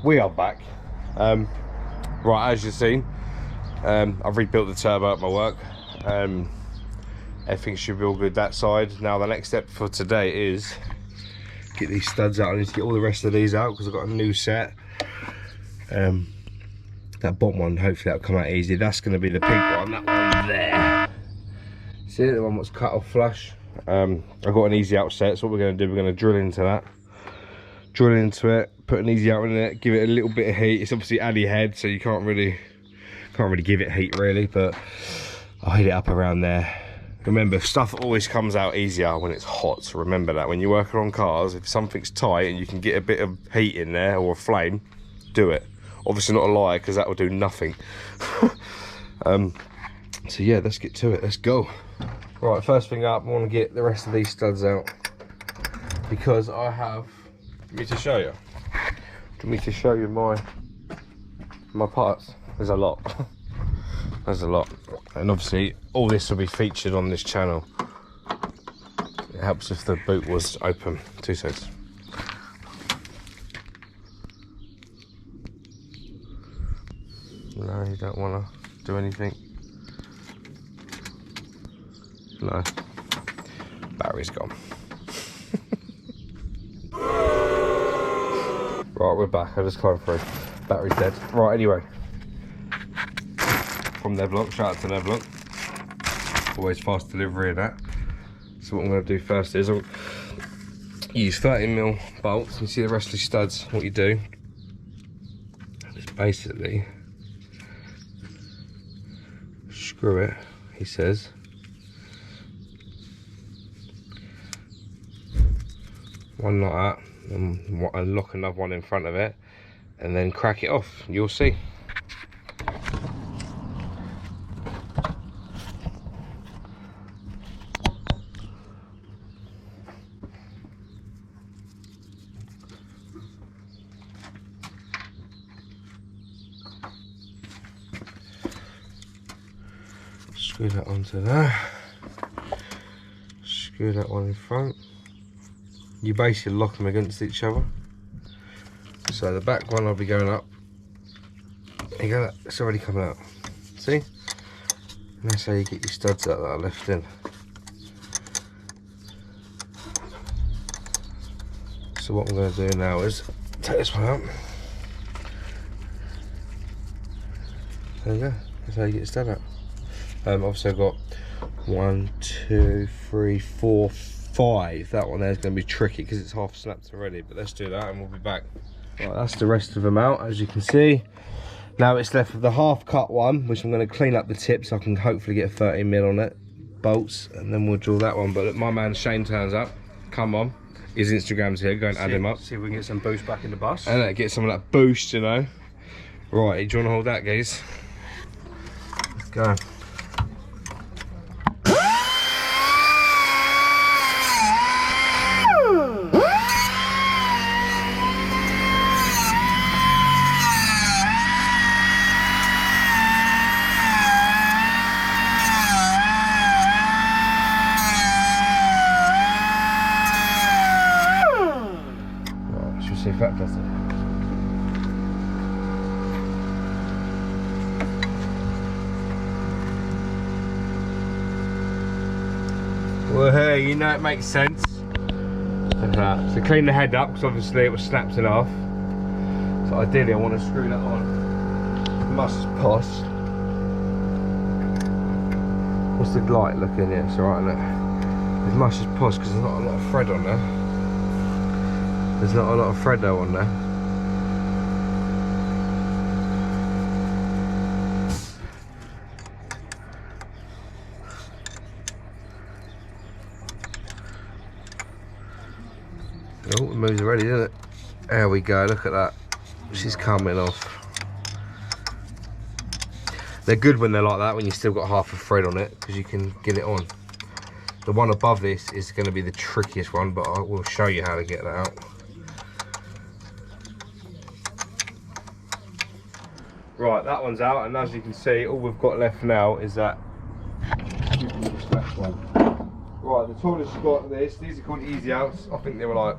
We are back. Right, as you've seen, I've rebuilt the turbo at my work. Everything should be all good that side. Now the next step for today is get these studs out. I need to get all the rest of these out because I've got a new set. That bottom one, hopefully that'll come out easy. That's going to be the pink one, that one there. See the one that's cut off flush. I've got an easy out set, so what we're going to do, we're going to drill into that. Drill into it, put an easy out in it, give it a little bit of heat. It's obviously alley head, so you can't really give it heat really, but I'll heat it up around there. Remember, stuff always comes out easier when it's hot, so remember that. When you're working on cars, if something's tight and you can get a bit of heat in there, or a flame, do it. Obviously not a liar, because that will do nothing. So yeah, let's get to it, let's go. Right, first thing up, I want to get the rest of these studs out, because I have... Do you want me to show you? Do you want me to show you my parts? There's a lot. There's a lot. And obviously all this will be featured on this channel. It helps if the boot was open. 2 seconds. No, you don't want to do anything. No. Battery's gone. Right, we're back. I just climbed through. Battery's dead. Right, anyway. From Nevlock, shout out to Nevlock. Always fast delivery of that. So what I'm going to do first is I'll use 30mm bolts. You see the rest of the studs. What you do is basically screw it, he says. One like that. And lock another one in front of it and then crack it off. You'll see. Screw that onto there. Screw that one in front. You basically lock them against each other. So the back one will be going up. There you go, it's already coming out. See? And that's how you get your studs out that are left in. So what I'm going to do now is take this one out. There you go, that's how you get your stud out. Obviously I've got 1, 2, 3, 4, 5. That one there is going to be tricky because it's half snapped already, but let's do that and we'll be back. Right, that's the rest of them out, as you can see. Now it's left with the half cut one, which I'm going to clean up the tip so I can hopefully get a 30mm on it, bolts, and then we'll drill that one. But look, my man Shane turns up. Come on, his Instagram's here, go and add him up. See if we can get some boost back in the bus. And get some of that boost, you know. Right, do you want to hold that, guys? Let's go. See if that does it. Well, hey, you know it makes sense. Look at that. So clean the head up because obviously it was snapped in half. So ideally I want to screw that on as much as possible. What's the light looking? Yeah, it's alright, isn't it? As much as possible because there's not a lot of thread on there. There's not a lot of thread though on there. Oh, it moves already, doesn't it? There we go, look at that. She's coming off. They're good when they're like that, when you've still got half a thread on it, because you can get it on. The one above this is going to be the trickiest one, but I will show you how to get that out. Right, that one's out, and as you can see, all we've got left now is that left one. Right, the tallest you got this. These are called easy outs. I think they were like,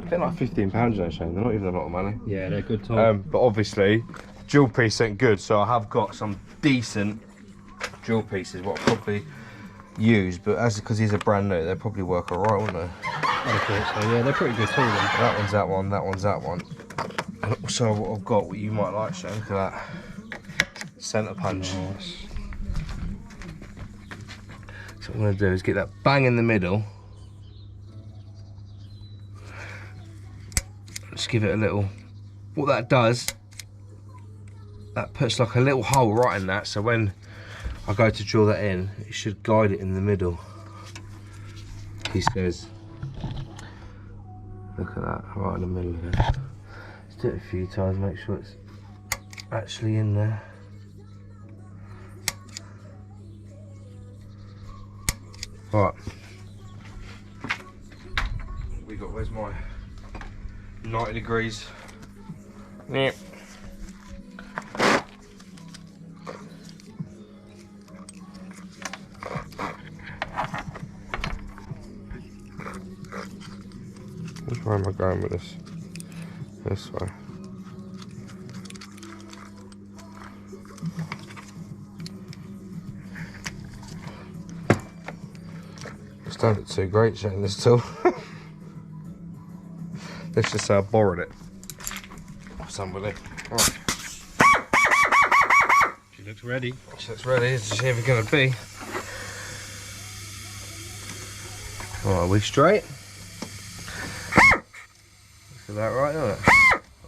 they're like £15 though, Shane. They're not even a lot of money. Yeah, they're good tall. But obviously, jewel piece ain't good, so I have got some decent jewel pieces. What I'll probably use, but as because these are brand new, they probably work alright, won't they? I thought so. Yeah, they're pretty good tall. Then. That one's that one. That one's that one. And also, what I've got, what you might like, Shane. Look at that centre punch. Nice. So what I'm going to do is get that bang in the middle. Just give it a little. What that does, that puts like a little hole right in that. So when I go to drill that in, it should guide it in the middle. He says. Look at that, right in the middle of it. Let's do it a few times, make sure it's actually in there. Right. We got, where's my 90 degrees? Yep. Which way am I going with this? This way. It's don't look too great, Shane, this tool. Let's just say I borrowed it off somebody. Right. She looks ready. She looks ready. Is she ever going to be? Right, are we straight? Is that right, isn't it?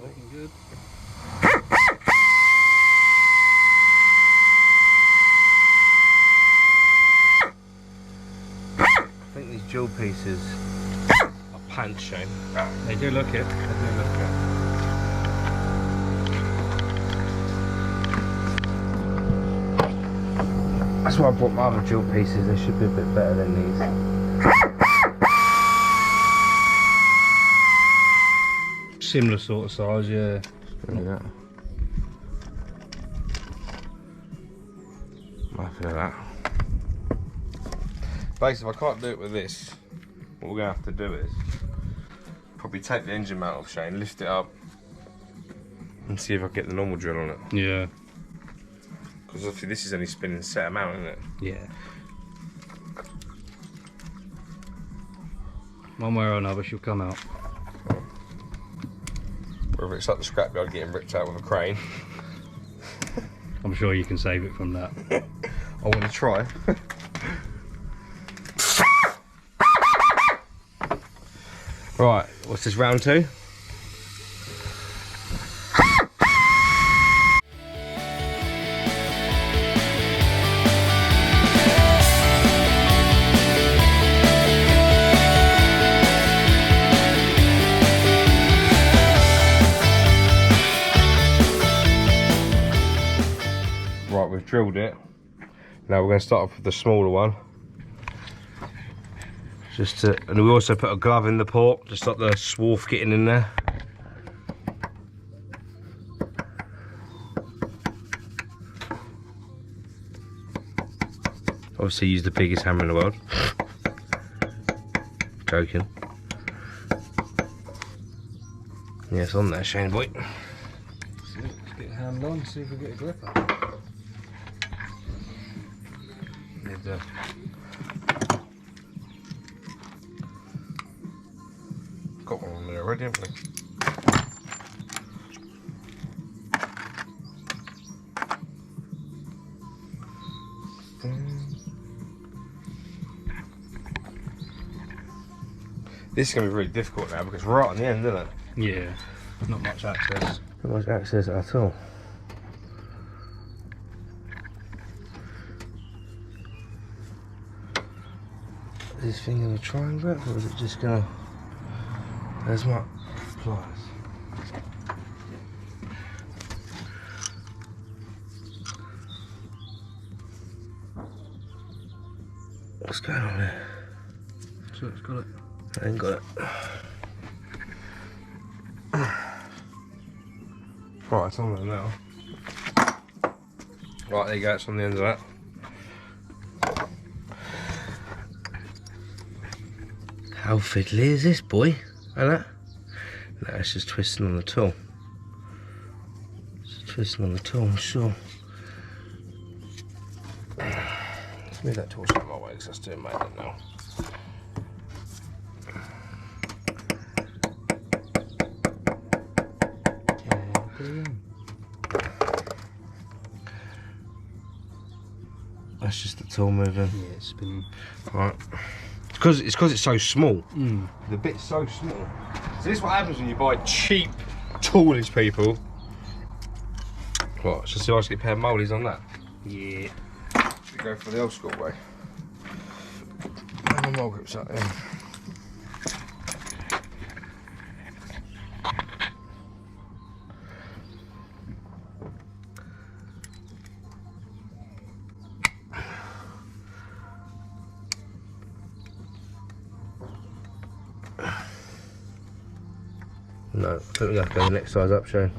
Looking good. I think these jewel pieces are pants, Shane. They do look it. They do look it. That's why I bought my other jewel pieces. They should be a bit better than these. Similar sort of size, yeah. Look at that. I'm happy with that. Basically, if I can't do it with this, what we're going to have to do is probably take the engine mount off, Shane, lift it up, and see if I can get the normal drill on it. Yeah. Because obviously this is only spinning set amount, isn't it? Yeah. One way or another, she'll come out. Whether it's like the scrapyard getting ripped out with a crane. I'm sure you can save it from that. I want to try. Right, what's this, round 2? Right, we've drilled it. Now we're going to start off with the smaller one. And we also put a glove in the port, just stop the swarf getting in there. Obviously use the biggest hammer in the world. Joking. Yeah, it's on there, Shane boy. Let's get a hand on, see if we get a grip up. Got one on there already, haven't we? This is going to be really difficult now because we're right on the end, isn't it? Yeah, not much access. Not much access at all. Is this thing going to try and grip, or is it just going to... There's my pliers. What's going on here? So it's got it. I ain't got it. Right, it's on there now. Right, there you go, it's on the end of that. How fiddly is this, boy? Ain't it? No, it's just twisting on the tool. It's twisting on the tool, I'm sure. Let's move that tool out of my way because that's doing my head now. That's just the tool moving. Yeah, it's spinning. Right. It's because it's so small. The bit's so small. So this is what happens when you buy cheap toolage, people. What? Should I see if I can get a pair of mouldies on that? Yeah. Should we go for the old school way? My mould grips up there. No, I think we have to go the next size up, Shane.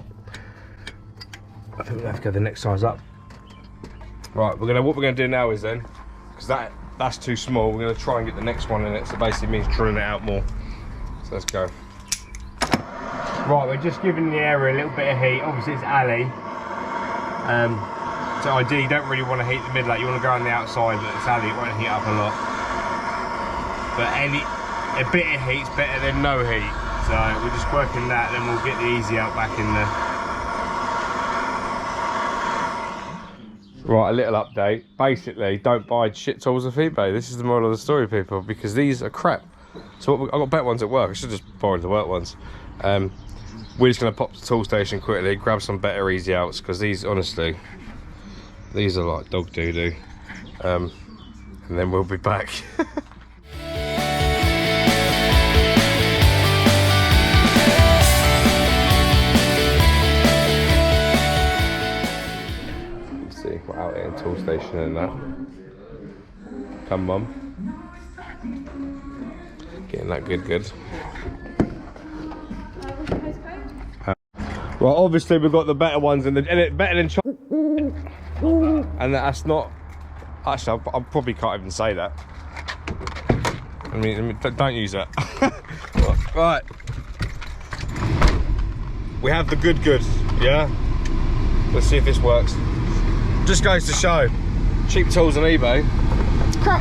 I think we have to go the next size up. Right, what we're gonna do now is then, because that's too small, we're gonna try and get the next one in it. So basically it means drilling it out more. So let's go. Right, we're just giving the area a little bit of heat. Obviously it's alley. So ideally you don't really want to heat the middle, like you want to go on the outside, but it's alley, it won't heat up a lot. But a bit of heat's better than no heat. So we're just working that, then we'll get the easy out back in there. Right, a little update. Basically, don't buy shit tools off eBay. This is the moral of the story, people, because these are crap. So I've got better ones at work. I should just borrow the work ones. We're just going to pop to the tool station quickly, grab some better easy outs, because these, honestly, these are like dog doo-doo. And then we'll be back. We're out here in tool station and that. Come on. Getting that good. Well, obviously we've got the better ones and better than and that's not. Actually, I probably can't even say that. I mean don't use that. Right. We have the good, yeah? Let's see if this works. Just goes to show, cheap tools on eBay, it's crap.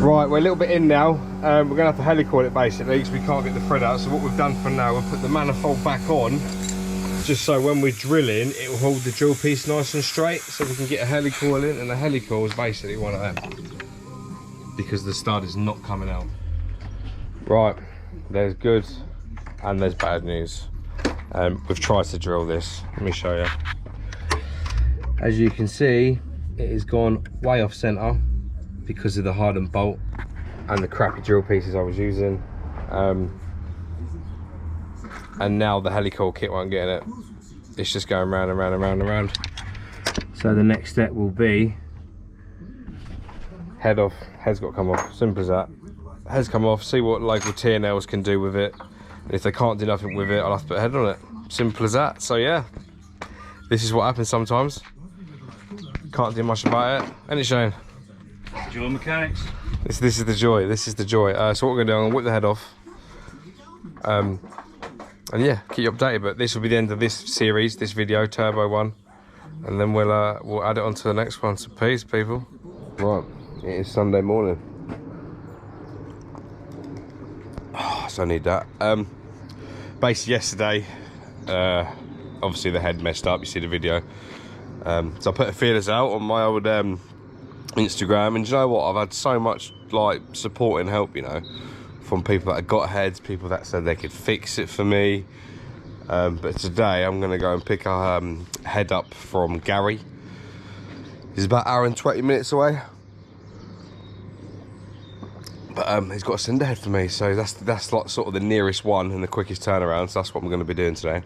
Right, we're a little bit in now. We're going to have to helicoil it basically because we can't get the thread out. So what we've done for now, we'll put the manifold back on, just so when we're drilling, it will hold the drill piece nice and straight, so we can get a helicoil in, and the helicoil is basically one of them, because the stud is not coming out. Right, there's good and there's bad news. We've tried to drill this. Let me show you. As you can see, it has gone way off centre because of the hardened bolt and the crappy drill pieces I was using. And now the helicoil kit won't get in it. It's just going round and round and round and round. So the next step will be head off. Head's got to come off, simple as that. Head's come off, see what local T&Ls can do with it. And if they can't do nothing with it, I'll have to put a head on it. Simple as that. So yeah, this is what happens sometimes. Can't do much about it. Ain't it, Shane? Joy mechanics. This is the joy. This is the joy. So what we're gonna do, I'm gonna whip the head off. And yeah, keep you updated. But this will be the end of this series, this video, Turbo 1, and then we'll add it on to the next one. So peace, people. Right, it is Sunday morning. Oh, so I need that. Basically yesterday, obviously the head messed up. You see the video. So I put a feelers out on my old Instagram, and you know what? I've had so much like support and help, you know, from people that have got heads, people that said they could fix it for me. But today I'm gonna go and pick a head up from Gary. He's about an hour and 20 minutes away. But he's got a cinder head for me, so that's like sort of the nearest one and the quickest turnaround. So that's what I'm going to be doing today.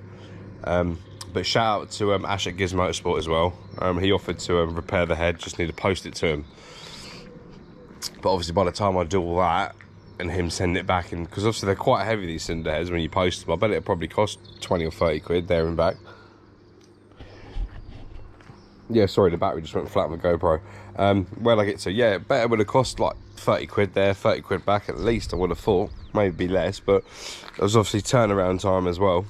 But shout out to Ash at Giz Motorsport as well. He offered to repair the head, just need to post it to him. But obviously by the time I do all that and him send it back, and because obviously they're quite heavy, these cinder heads, when you post them, I bet it'll probably cost 20 or 30 quid there and back. Yeah, sorry, the battery just went flat on the GoPro. Where I get to, yeah, it better would have cost like 30 quid there, 30 quid back at least, I would have thought. Maybe less, but there was obviously turnaround time as well,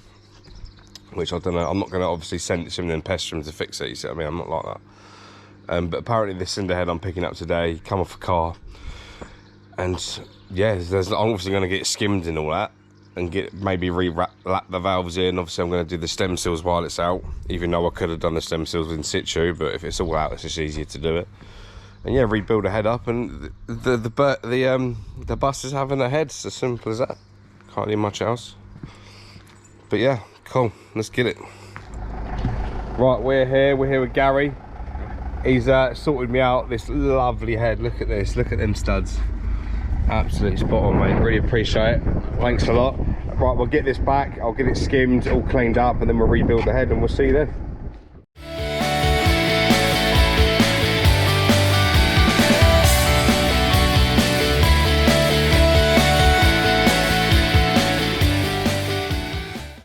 which I don't know. I'm not going to obviously send it to him and then pester him to fix it, you see what I mean? I'm not like that. But apparently this cinder head I'm picking up today come off a car, and yeah, I'm obviously going to get it skimmed and all that, and get maybe lap the valves in. Obviously I'm going to do the stem seals while it's out, even though I could have done the stem seals in situ, but if it's all out it's just easier to do it. And yeah, rebuild the head up, and the bus is having a head. It's as simple as that. Can't do much else. But yeah, cool, let's get it. Right, we're here with Gary. He's sorted me out this lovely head. Look at this, look at them studs. Absolutely spot on, mate. Really appreciate it. Thanks a lot. Right, we'll get this back. I'll get it skimmed, all cleaned up, and then we'll rebuild the head, and we'll see you then.